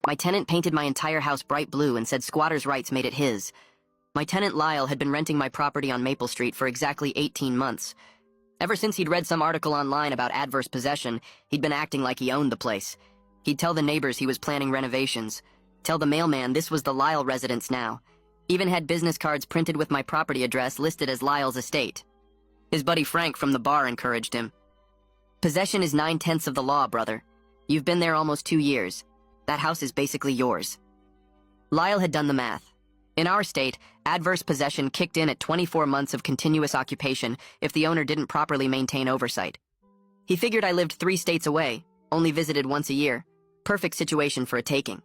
My tenant painted my entire house bright blue and said squatters' rights made it his. My tenant Lyle had been renting my property on Maple Street for exactly 18 months. Ever since he'd read some article online about adverse possession, he'd been acting like he owned the place. He'd tell the neighbors he was planning renovations. Tell the mailman this was the Lyle residence now. Even had business cards printed with my property address listed as Lyle's estate. His buddy Frank from the bar encouraged him. Possession is 9/10 of the law, brother. You've been there almost 2 years. That house is basically yours. Lyle had done the math. In our state, adverse possession kicked in at 24 months of continuous occupation if the owner didn't properly maintain oversight. He figured I lived 3 states away, only visited once a year. Perfect situation for a taking.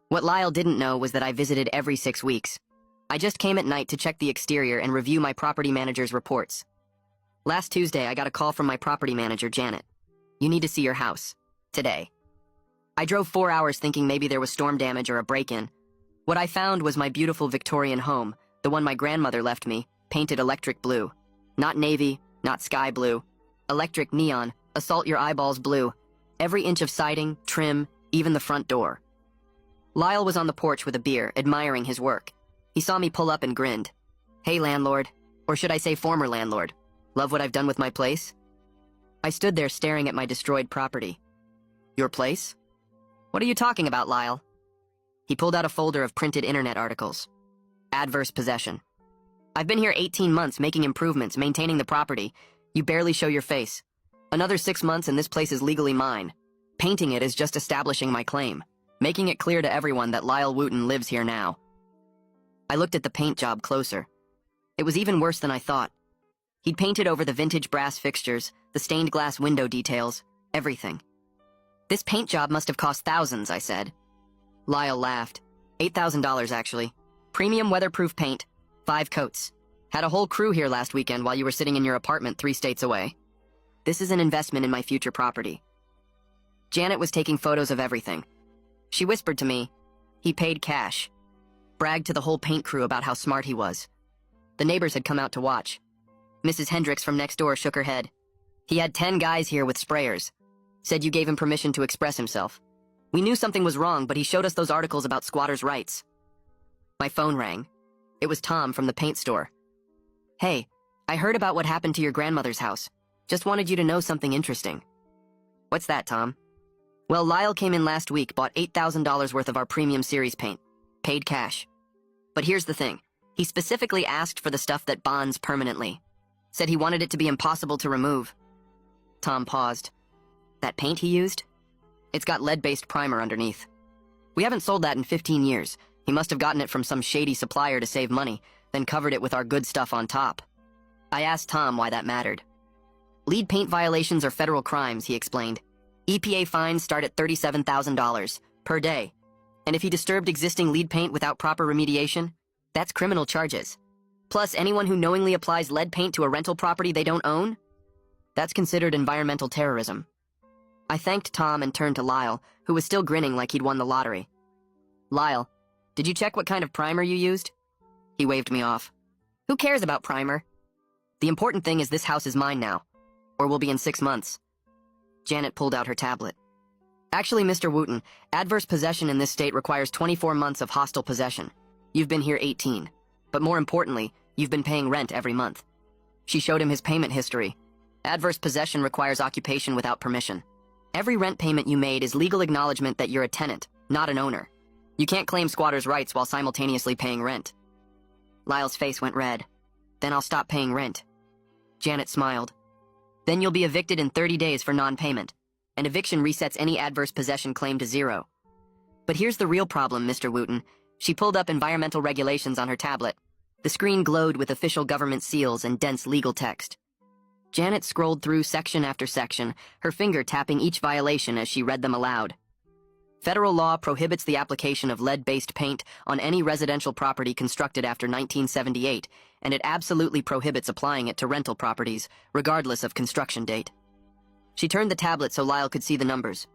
What Lyle didn't know was that I visited every 6 weeks. I just came at night to check the exterior and review my property manager's reports. Last Tuesday, I got a call from my property manager, Janet. You need to see your house. Today. I drove 4 hours thinking maybe there was storm damage or a break-in. What I found was my beautiful Victorian home, the one my grandmother left me, painted electric blue. Not navy, not sky blue. Electric neon, assault your eyeballs blue. Every inch of siding, trim, even the front door. Lyle was on the porch with a beer, admiring his work. He saw me pull up and grinned. Hey, landlord. Or should I say former landlord. Love what I've done with my place? I stood there staring at my destroyed property. Your place? What are you talking about, Lyle? He pulled out a folder of printed internet articles. Adverse possession. I've been here 18 months making improvements, maintaining the property. You barely show your face. Another 6 months and this place is legally mine. Painting it is just establishing my claim, making it clear to everyone that Lyle Wooten lives here now. I looked at the paint job closer. It was even worse than I thought. He'd painted over the vintage brass fixtures, the stained glass window details, everything. This paint job must have cost thousands, I said. Lyle laughed. $8,000 actually. Premium weatherproof paint, 5 coats. Had a whole crew here last weekend while you were sitting in your apartment 3 states away. This is an investment in my future property. Janet was taking photos of everything. She whispered to me, he paid cash. Bragged to the whole paint crew about how smart he was. The neighbors had come out to watch. Mrs. Hendricks from next door shook her head. He had 10 guys here with sprayers. Said you gave him permission to express himself. We knew something was wrong, but he showed us those articles about squatters' rights. My phone rang. It was Tom from the paint store. Hey, I heard about what happened to your grandmother's house. Just wanted you to know something interesting. What's that, Tom? Well, Lyle came in last week, bought $8,000 worth of our premium series paint. Paid cash. But here's the thing. He specifically asked for the stuff that bonds permanently. Said he wanted it to be impossible to remove. Tom paused. That paint he used? It's got lead-based primer underneath. We haven't sold that in 15 years. He must have gotten it from some shady supplier to save money, then covered it with our good stuff on top. I asked Tom why that mattered. Lead paint violations are federal crimes, he explained. EPA fines start at $37,000 per day. And if he disturbed existing lead paint without proper remediation, that's criminal charges. Plus, anyone who knowingly applies lead paint to a rental property they don't own, that's considered environmental terrorism. I thanked Tom and turned to Lyle, who was still grinning like he'd won the lottery. Lyle, did you check what kind of primer you used? He waved me off. Who cares about primer? The important thing is this house is mine now, or will be in 6 months. Janet pulled out her tablet. Actually, Mr. Wooten, adverse possession in this state requires 24 months of hostile possession. You've been here 18. But more importantly, you've been paying rent every month. She showed him his payment history. Adverse possession requires occupation without permission. Every rent payment you made is legal acknowledgement that you're a tenant, not an owner. You can't claim squatters' rights while simultaneously paying rent. Lyle's face went red. Then I'll stop paying rent. Janet smiled. Then you'll be evicted in 30 days for non-payment. An eviction resets any adverse possession claim to 0. But here's the real problem, Mr. Wooten. She pulled up environmental regulations on her tablet. The screen glowed with official government seals and dense legal text. Janet scrolled through section after section, her finger tapping each violation as she read them aloud. Federal law prohibits the application of lead-based paint on any residential property constructed after 1978, and it absolutely prohibits applying it to rental properties, regardless of construction date. She turned the tablet so Lyle could see the numbers.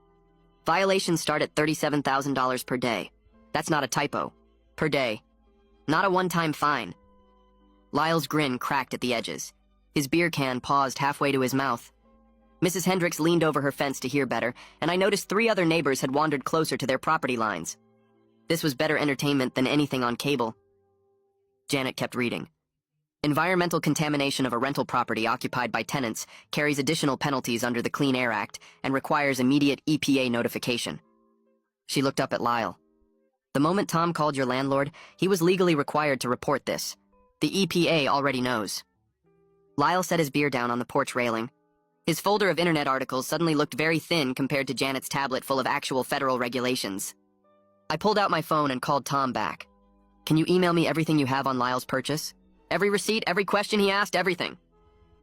Violations start at $37,000 per day. That's not a typo. Per day. Not a one-time fine. Lyle's grin cracked at the edges. His beer can paused halfway to his mouth. Mrs. Hendricks leaned over her fence to hear better, and I noticed 3 other neighbors had wandered closer to their property lines. This was better entertainment than anything on cable. Janet kept reading. Environmental contamination of a rental property occupied by tenants carries additional penalties under the Clean Air Act and requires immediate EPA notification. She looked up at Lyle. The moment Tom called your landlord, he was legally required to report this. The EPA already knows. Lyle set his beer down on the porch railing. His folder of internet articles suddenly looked very thin compared to Janet's tablet full of actual federal regulations. I pulled out my phone and called Tom back. Can you email me everything you have on Lyle's purchase? Every receipt, every question he asked, everything.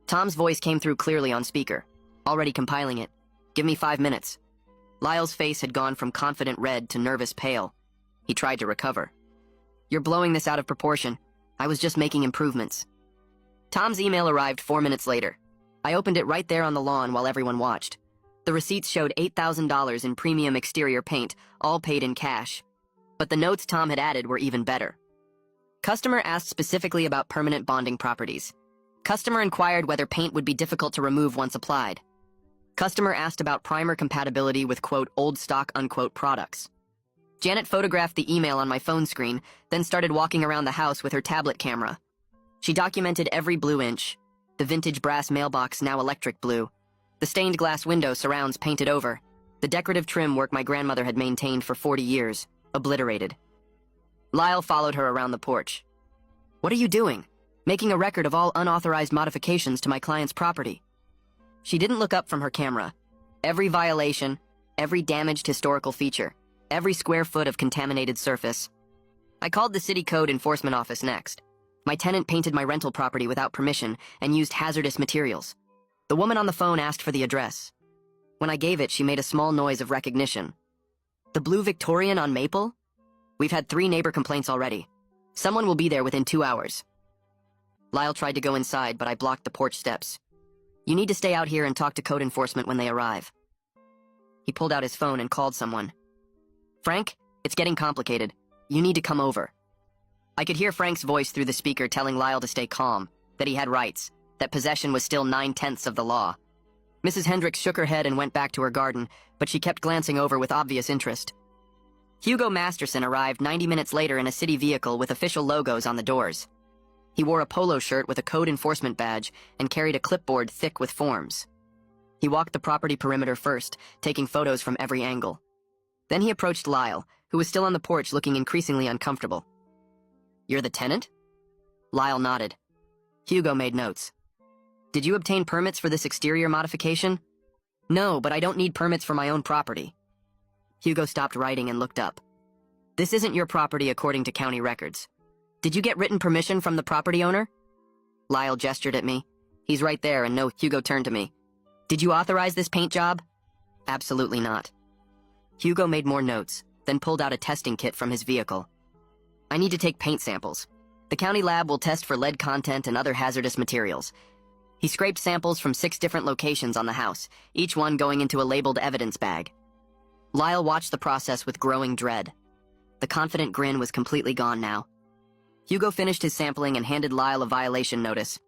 Tom's voice came through clearly on speaker. Already compiling it. Give me 5 minutes. Lyle's face had gone from confident red to nervous pale. He tried to recover. You're blowing this out of proportion. I was just making improvements. Tom's email arrived 4 minutes later. I opened it right there on the lawn while everyone watched. The receipts showed $8,000 in premium exterior paint, all paid in cash. But the notes Tom had added were even better. Customer asked specifically about permanent bonding properties. Customer inquired whether paint would be difficult to remove once applied. Customer asked about primer compatibility with, quote, old stock, unquote, products. Janet photographed the email on my phone screen, then started walking around the house with her tablet camera. She documented every blue inch. The vintage brass mailbox, now electric blue. The stained glass window surrounds painted over. The decorative trim work my grandmother had maintained for 40 years, obliterated. Lyle followed her around the porch. What are you doing? Making a record of all unauthorized modifications to my client's property. She didn't look up from her camera. Every violation, every damaged historical feature, every square foot of contaminated surface. I called the city code enforcement office next. My tenant painted my rental property without permission and used hazardous materials. The woman on the phone asked for the address. When I gave it, she made a small noise of recognition. The Blue Victorian on Maple? We've had 3 neighbor complaints already. Someone will be there within 2 hours. Lyle tried to go inside, but I blocked the porch steps. You need to stay out here and talk to code enforcement when they arrive. He pulled out his phone and called someone. Frank, it's getting complicated. You need to come over. I could hear Frank's voice through the speaker telling Lyle to stay calm, that he had rights, that possession was still 9/10 of the law. Mrs. Hendricks shook her head and went back to her garden, but she kept glancing over with obvious interest. Hugo Masterson arrived 90 minutes later in a city vehicle with official logos on the doors. He wore a polo shirt with a code enforcement badge and carried a clipboard thick with forms. He walked the property perimeter first, taking photos from every angle. Then he approached Lyle, who was still on the porch looking increasingly uncomfortable. You're the tenant? Lyle nodded. Hugo made notes. Did you obtain permits for this exterior modification? No, but I don't need permits for my own property. Hugo stopped writing and looked up. This isn't your property according to county records. Did you get written permission from the property owner? Lyle gestured at me. He's right there, and no, Hugo turned to me. Did you authorize this paint job? Absolutely not. Hugo made more notes, then pulled out a testing kit from his vehicle. I need to take paint samples. The county lab will test for lead content and other hazardous materials. He scraped samples from 6 different locations on the house, each one going into a labeled evidence bag. Lyle watched the process with growing dread. The confident grin was completely gone now. Hugo finished his sampling and handed Lyle a violation notice.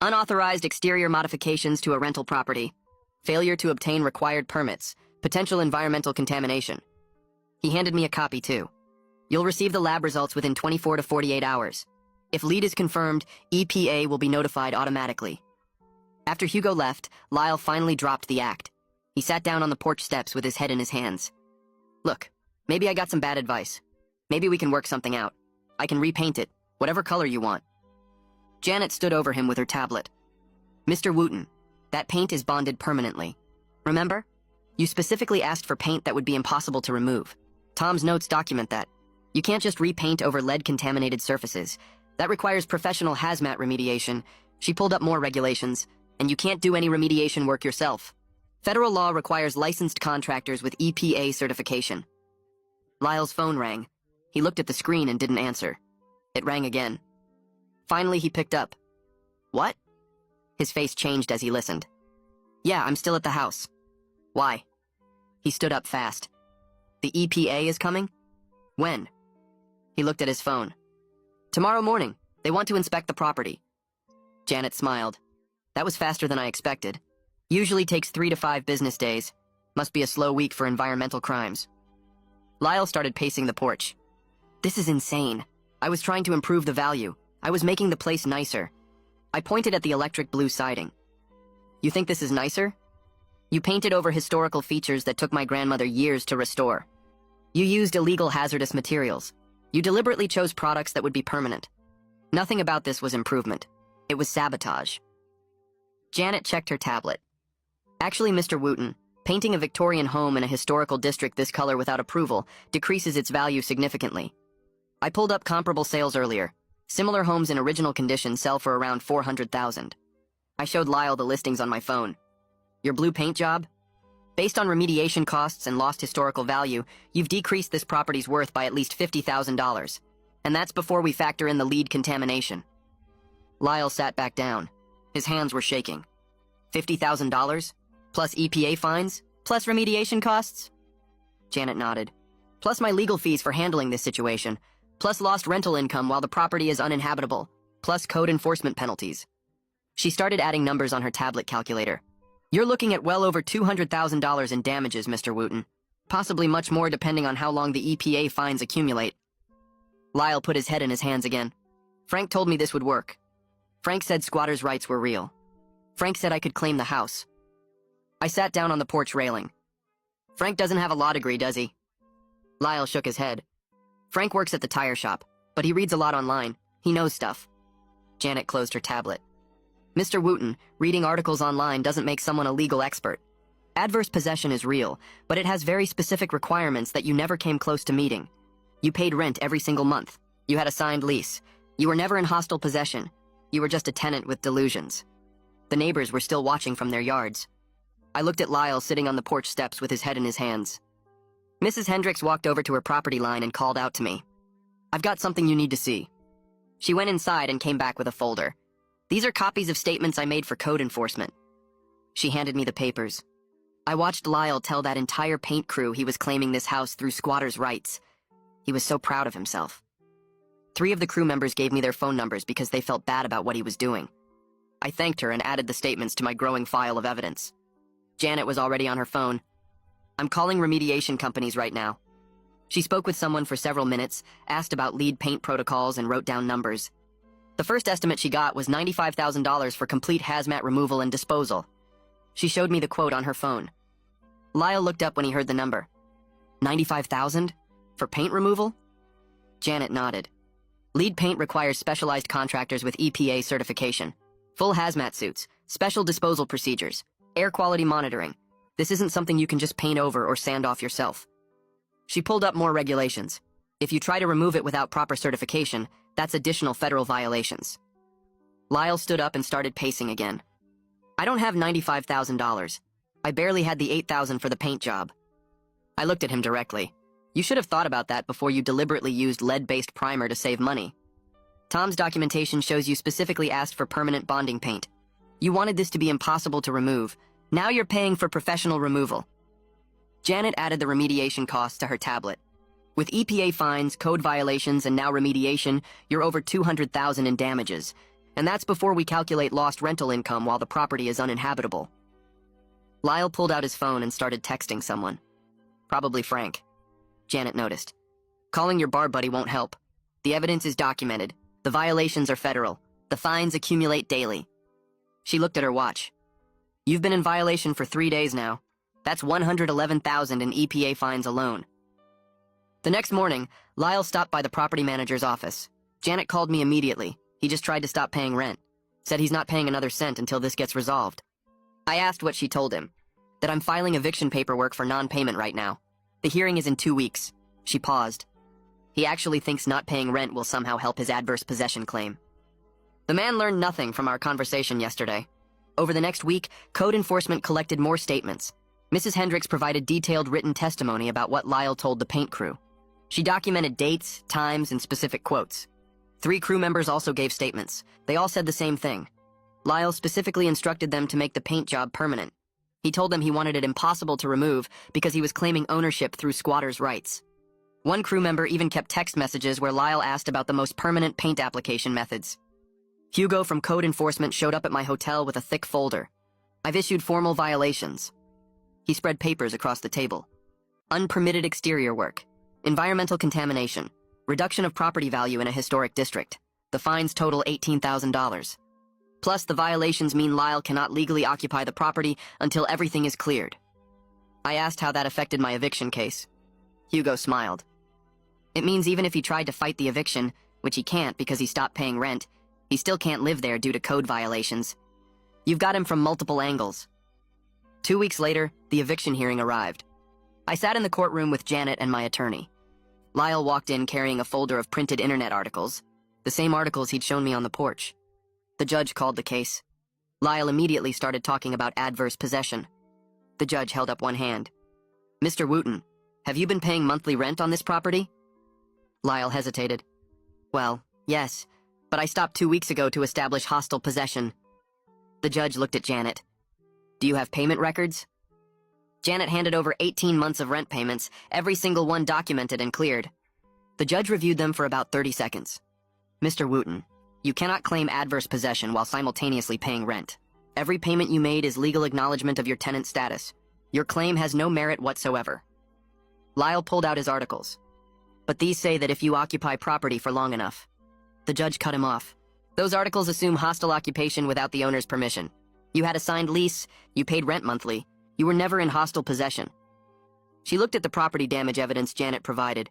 Unauthorized exterior modifications to a rental property. Failure to obtain required permits. Potential environmental contamination. He handed me a copy too. You'll receive the lab results within 24 to 48 hours. If lead is confirmed, EPA will be notified automatically. After Hugo left, Lyle finally dropped the act. He sat down on the porch steps with his head in his hands. Look, maybe I got some bad advice. Maybe we can work something out. I can repaint it, whatever color you want. Janet stood over him with her tablet. Mr. Wooten, that paint is bonded permanently. Remember? You specifically asked for paint that would be impossible to remove. Tom's notes document that. You can't just repaint over lead-contaminated surfaces. That requires professional hazmat remediation. She pulled up more regulations. And you can't do any remediation work yourself. Federal law requires licensed contractors with EPA certification. Lyle's phone rang. He looked at the screen and didn't answer. It rang again. Finally, he picked up. What? His face changed as he listened. Yeah, I'm still at the house. Why? He stood up fast. The EPA is coming? When? He looked at his phone. Tomorrow morning. They want to inspect the property. Janet smiled. That was faster than I expected. Usually takes 3 to 5 business days. Must be a slow week for environmental crimes. Lyle started pacing the porch. This is insane. I was trying to improve the value. I was making the place nicer. I pointed at the electric blue siding. You think this is nicer? You painted over historical features that took my grandmother years to restore. You used illegal hazardous materials. You deliberately chose products that would be permanent. Nothing about this was improvement. It was sabotage. Janet checked her tablet. Actually, Mr. Wooten, painting a Victorian home in a historical district this color without approval decreases its value significantly. I pulled up comparable sales earlier. Similar homes in original condition sell for around $400,000. I showed Lyle the listings on my phone. Your blue paint job? Based on remediation costs and lost historical value, you've decreased this property's worth by at least $50,000. And that's before we factor in the lead contamination. Lyle sat back down. His hands were shaking. $50,000? Plus EPA fines? Plus remediation costs? Janet nodded. Plus my legal fees for handling this situation. Plus lost rental income while the property is uninhabitable. Plus code enforcement penalties. She started adding numbers on her tablet calculator. You're looking at well over $200,000 in damages, Mr. Wooten. Possibly much more depending on how long the EPA fines accumulate. Lyle put his head in his hands again. Frank told me this would work. Frank said squatters' rights were real. Frank said I could claim the house. I sat down on the porch railing. Frank doesn't have a law degree, does he? Lyle shook his head. Frank works at the tire shop, but he reads a lot online. He knows stuff. Janet closed her tablet. Mr. Wooten, reading articles online doesn't make someone a legal expert. Adverse possession is real, but it has very specific requirements that you never came close to meeting. You paid rent every single month. You had a signed lease. You were never in hostile possession. You were just a tenant with delusions. The neighbors were still watching from their yards. I looked at Lyle sitting on the porch steps with his head in his hands. Mrs. Hendricks walked over to her property line and called out to me. I've got something you need to see. She went inside and came back with a folder. These are copies of statements I made for code enforcement. She handed me the papers. I watched Lyle tell that entire paint crew he was claiming this house through squatters' rights. He was so proud of himself. 3 of the crew members gave me their phone numbers because they felt bad about what he was doing. I thanked her and added the statements to my growing file of evidence. Janet was already on her phone. I'm calling remediation companies right now. She spoke with someone for several minutes, asked about lead paint protocols, and wrote down numbers. The first estimate she got was $95,000 for complete hazmat removal and disposal. She showed me the quote on her phone. Lyle looked up when he heard the number. $95,000? For paint removal? Janet nodded. Lead paint requires specialized contractors with EPA certification. Full hazmat suits, special disposal procedures, air quality monitoring. This isn't something you can just paint over or sand off yourself. She pulled up more regulations. If you try to remove it without proper certification, that's additional federal violations. Lyle stood up and started pacing again. I don't have $95,000. I barely had the $8,000 for the paint job. I looked at him directly. You should have thought about that before you deliberately used lead-based primer to save money. Tom's documentation shows you specifically asked for permanent bonding paint. You wanted this to be impossible to remove. Now you're paying for professional removal. Janet added the remediation costs to her tablet. With EPA fines, code violations, and now remediation, you're over $200,000 in damages. And that's before we calculate lost rental income while the property is uninhabitable. Lyle pulled out his phone and started texting someone. Probably Frank. Janet noticed. Calling your bar buddy won't help. The evidence is documented. The violations are federal. The fines accumulate daily. She looked at her watch. You've been in violation for 3 days now. That's $111,000 in EPA fines alone. The next morning, Lyle stopped by the property manager's office. Janet called me immediately. He just tried to stop paying rent. Said he's not paying another cent until this gets resolved. I asked what she told him. That I'm filing eviction paperwork for non-payment right now. The hearing is in 2 weeks. She paused. He actually thinks not paying rent will somehow help his adverse possession claim. The man learned nothing from our conversation yesterday. Over the next week, code enforcement collected more statements. Mrs. Hendricks provided detailed written testimony about what Lyle told the paint crew. She documented dates, times, and specific quotes. 3 crew members also gave statements. They all said the same thing. Lyle specifically instructed them to make the paint job permanent. He told them he wanted it impossible to remove because he was claiming ownership through squatters' rights. One crew member even kept text messages where Lyle asked about the most permanent paint application methods. Hugo from Code Enforcement showed up at my hotel with a thick folder. I've issued formal violations. He spread papers across the table. Unpermitted exterior work, environmental contamination, reduction of property value in a historic district. The fines total $18,000. Plus, the violations mean Lyle cannot legally occupy the property until everything is cleared. I asked how that affected my eviction case. Hugo smiled. It means even if he tried to fight the eviction, which he can't because he stopped paying rent, he still can't live there due to code violations. You've got him from multiple angles. 2 weeks later, the eviction hearing arrived. I sat in the courtroom with Janet and my attorney. Lyle walked in carrying a folder of printed internet articles, the same articles he'd shown me on the porch. The judge called the case. Lyle immediately started talking about adverse possession. The judge held up one hand. Mr. Wooten, have you been paying monthly rent on this property? Lyle hesitated. Well, yes, but I stopped 2 weeks ago to establish hostile possession. The judge looked at Janet. Do you have payment records? Janet handed over 18 months of rent payments, every single one documented and cleared. The judge reviewed them for about 30 seconds. Mr. Wooten, you cannot claim adverse possession while simultaneously paying rent. Every payment you made is legal acknowledgement of your tenant status. Your claim has no merit whatsoever. Lyle pulled out his articles. But these say that if you occupy property for long enough. The judge cut him off. Those articles assume hostile occupation without the owner's permission. You had a signed lease, you paid rent monthly, you were never in hostile possession. She looked at the property damage evidence Janet provided.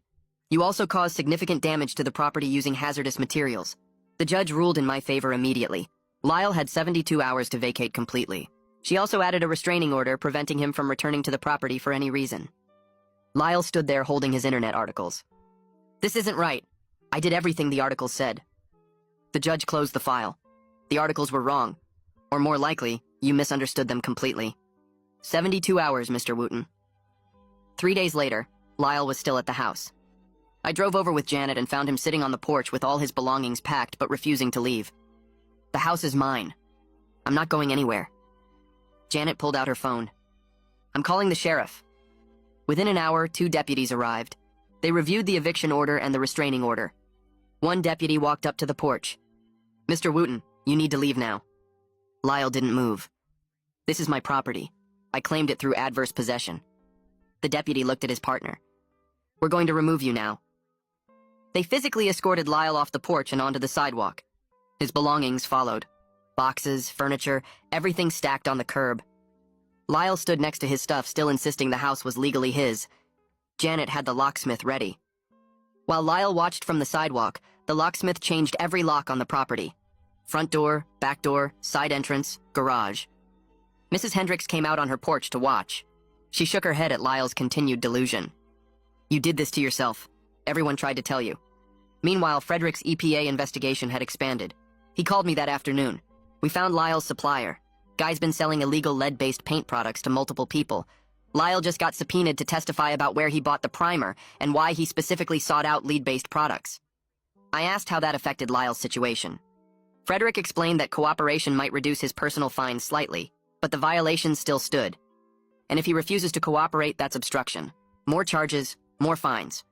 You also caused significant damage to the property using hazardous materials. The judge ruled in my favor immediately. Lyle had 72 hours to vacate completely. She also added a restraining order preventing him from returning to the property for any reason. Lyle stood there holding his internet articles. This isn't right. I did everything the articles said. The judge closed the file. The articles were wrong. Or more likely, you misunderstood them completely. 72 hours, Mr. Wooten. 3 days later, Lyle was still at the house. I drove over with Janet and found him sitting on the porch with all his belongings packed but refusing to leave. The house is mine. I'm not going anywhere. Janet pulled out her phone. I'm calling the sheriff. Within an hour, 2 deputies arrived. They reviewed the eviction order and the restraining order. One deputy walked up to the porch. Mr. Wooten, you need to leave now. Lyle didn't move. This is my property. I claimed it through adverse possession. The deputy looked at his partner. We're going to remove you now. They physically escorted Lyle off the porch and onto the sidewalk. His belongings followed. Boxes, furniture, everything stacked on the curb. Lyle stood next to his stuff, still insisting the house was legally his. Janet had the locksmith ready. While Lyle watched from the sidewalk, the locksmith changed every lock on the property. Front door, back door, side entrance, garage. Mrs. Hendricks came out on her porch to watch. She shook her head at Lyle's continued delusion. You did this to yourself. Everyone tried to tell you. Meanwhile, Frederick's EPA investigation had expanded. He called me that afternoon. We found Lyle's supplier. Guy's been selling illegal lead-based paint products to multiple people. Lyle just got subpoenaed to testify about where he bought the primer and why he specifically sought out lead-based products. I asked how that affected Lyle's situation. Frederick explained that cooperation might reduce his personal fines slightly, but the violations still stood. And if he refuses to cooperate, that's obstruction. More charges, more fines.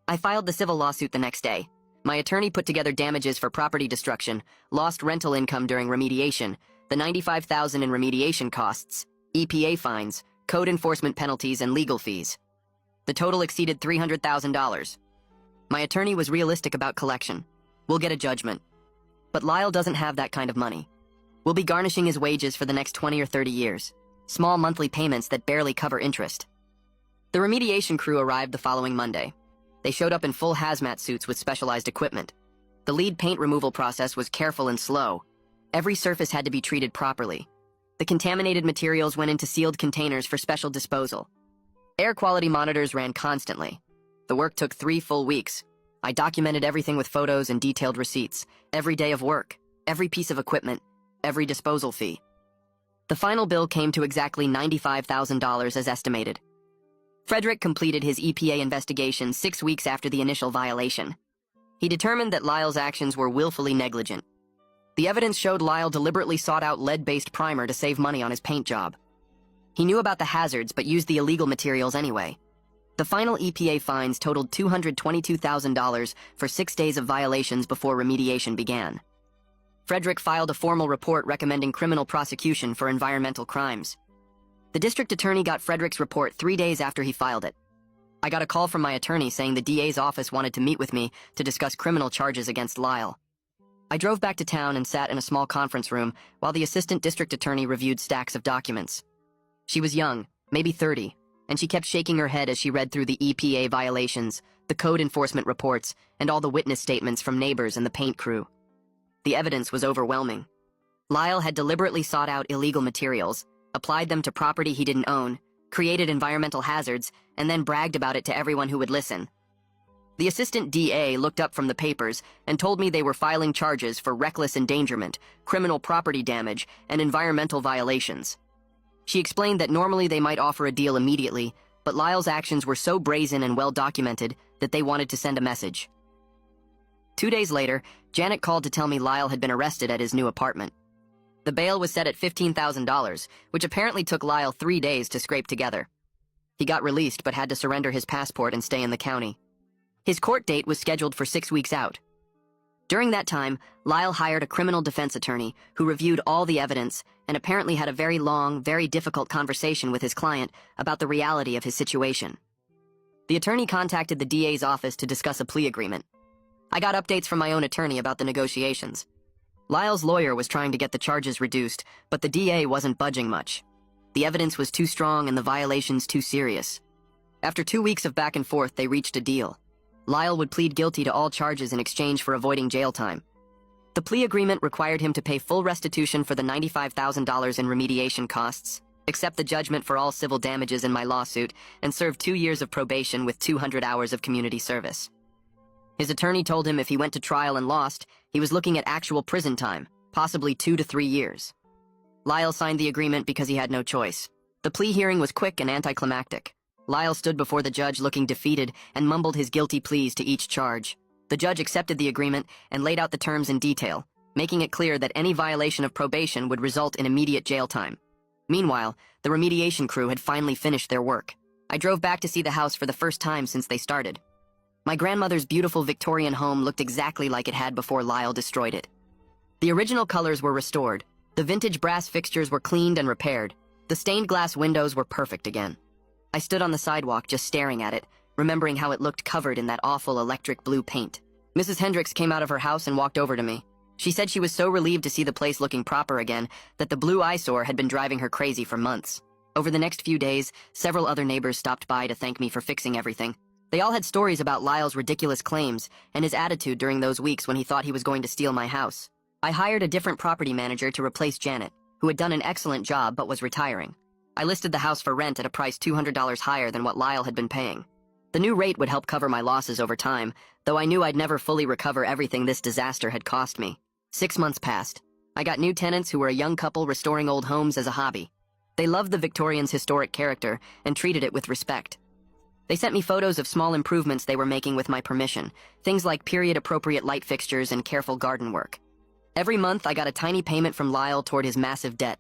I filed the civil lawsuit the next day. My attorney put together damages for property destruction, lost rental income during remediation, the $95,000 in remediation costs, EPA fines, code enforcement penalties, and legal fees. The total exceeded $300,000. My attorney was realistic about collection. We'll get a judgment. But Lyle doesn't have that kind of money. We'll be garnishing his wages for the next 20 or 30 years. Small monthly payments that barely cover interest. The remediation crew arrived the following Monday. They showed up in full hazmat suits with specialized equipment. The lead paint removal process was careful and slow. Every surface had to be treated properly. The contaminated materials went into sealed containers for special disposal. Air quality monitors ran constantly. The work took 3 full weeks. I documented everything with photos and detailed receipts, every day of work, every piece of equipment, every disposal fee. The final bill came to exactly $95,000 as estimated. Frederick completed his EPA investigation 6 weeks after the initial violation. He determined that Lyle's actions were willfully negligent. The evidence showed Lyle deliberately sought out lead-based primer to save money on his paint job. He knew about the hazards but used the illegal materials anyway. The final EPA fines totaled $222,000 for 6 days of violations before remediation began. Frederick filed a formal report recommending criminal prosecution for environmental crimes. The district attorney got Frederick's report 3 days after he filed it. I got a call from my attorney saying the DA's office wanted to meet with me to discuss criminal charges against Lyle. I drove back to town and sat in a small conference room while the assistant district attorney reviewed stacks of documents. She was young, maybe 30, and she kept shaking her head as she read through the EPA violations, the code enforcement reports, and all the witness statements from neighbors and the paint crew. The evidence was overwhelming. Lyle had deliberately sought out illegal materials, applied them to property he didn't own, created environmental hazards, and then bragged about it to everyone who would listen. The assistant DA looked up from the papers and told me they were filing charges for reckless endangerment, criminal property damage, and environmental violations. She explained that normally they might offer a deal immediately, but Lyle's actions were so brazen and well documented that they wanted to send a message. 2 days later, Janet called to tell me Lyle had been arrested at his new apartment. The bail was set at $15,000, which apparently took Lyle 3 days to scrape together. He got released but had to surrender his passport and stay in the county. His court date was scheduled for 6 weeks out. During that time, Lyle hired a criminal defense attorney who reviewed all the evidence and apparently had a very long, very difficult conversation with his client about the reality of his situation. The attorney contacted the DA's office to discuss a plea agreement. I got updates from my own attorney about the negotiations. Lyle's lawyer was trying to get the charges reduced, but the DA wasn't budging much. The evidence was too strong and the violations too serious. After 2 weeks of back and forth, they reached a deal. Lyle would plead guilty to all charges in exchange for avoiding jail time. The plea agreement required him to pay full restitution for the $95,000 in remediation costs, accept the judgment for all civil damages in my lawsuit, and serve 2 years of probation with 200 hours of community service. His attorney told him if he went to trial and lost, he was looking at actual prison time, possibly 2 to 3 years. Lyle signed the agreement because he had no choice. The plea hearing was quick and anticlimactic. Lyle stood before the judge looking defeated and mumbled his guilty pleas to each charge. The judge accepted the agreement and laid out the terms in detail, making it clear that any violation of probation would result in immediate jail time. Meanwhile, the remediation crew had finally finished their work. I drove back to see the house for the first time since they started. My grandmother's beautiful Victorian home looked exactly like it had before Lyle destroyed it. The original colors were restored. The vintage brass fixtures were cleaned and repaired. The stained glass windows were perfect again. I stood on the sidewalk just staring at it, remembering how it looked covered in that awful electric blue paint. Mrs. Hendricks came out of her house and walked over to me. She said she was so relieved to see the place looking proper again that the blue eyesore had been driving her crazy for months. Over the next few days, several other neighbors stopped by to thank me for fixing everything. They all had stories about Lyle's ridiculous claims and his attitude during those weeks when he thought he was going to steal my house. I hired a different property manager to replace Janet, who had done an excellent job but was retiring. I listed the house for rent at a price $200 higher than what Lyle had been paying. The new rate would help cover my losses over time, though I knew I'd never fully recover everything this disaster had cost me. 6 months passed. I got new tenants who were a young couple restoring old homes as a hobby. They loved the Victorians' historic character and treated it with respect. They sent me photos of small improvements they were making with my permission, things like period-appropriate light fixtures and careful garden work. Every month, I got a tiny payment from Lyle toward his massive debt.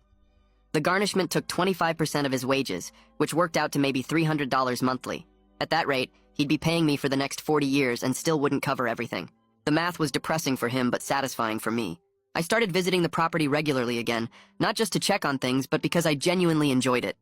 The garnishment took 25% of his wages, which worked out to maybe $300 monthly. At that rate, he'd be paying me for the next 40 years and still wouldn't cover everything. The math was depressing for him but satisfying for me. I started visiting the property regularly again, not just to check on things, but because I genuinely enjoyed it.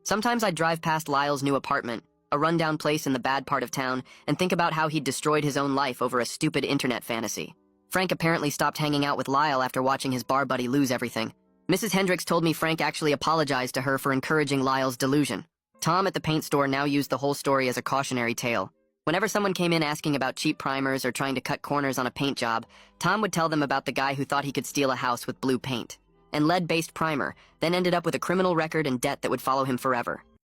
Sometimes I'd drive past Lyle's new apartment, a rundown place in the bad part of town, and think about how he'd destroyed his own life over a stupid internet fantasy. Frank apparently stopped hanging out with Lyle after watching his bar buddy lose everything. Mrs. Hendricks told me Frank actually apologized to her for encouraging Lyle's delusion. Tom at the paint store now used the whole story as a cautionary tale. Whenever someone came in asking about cheap primers or trying to cut corners on a paint job, Tom would tell them about the guy who thought he could steal a house with blue paint and lead-based primer, then ended up with a criminal record and debt that would follow him forever.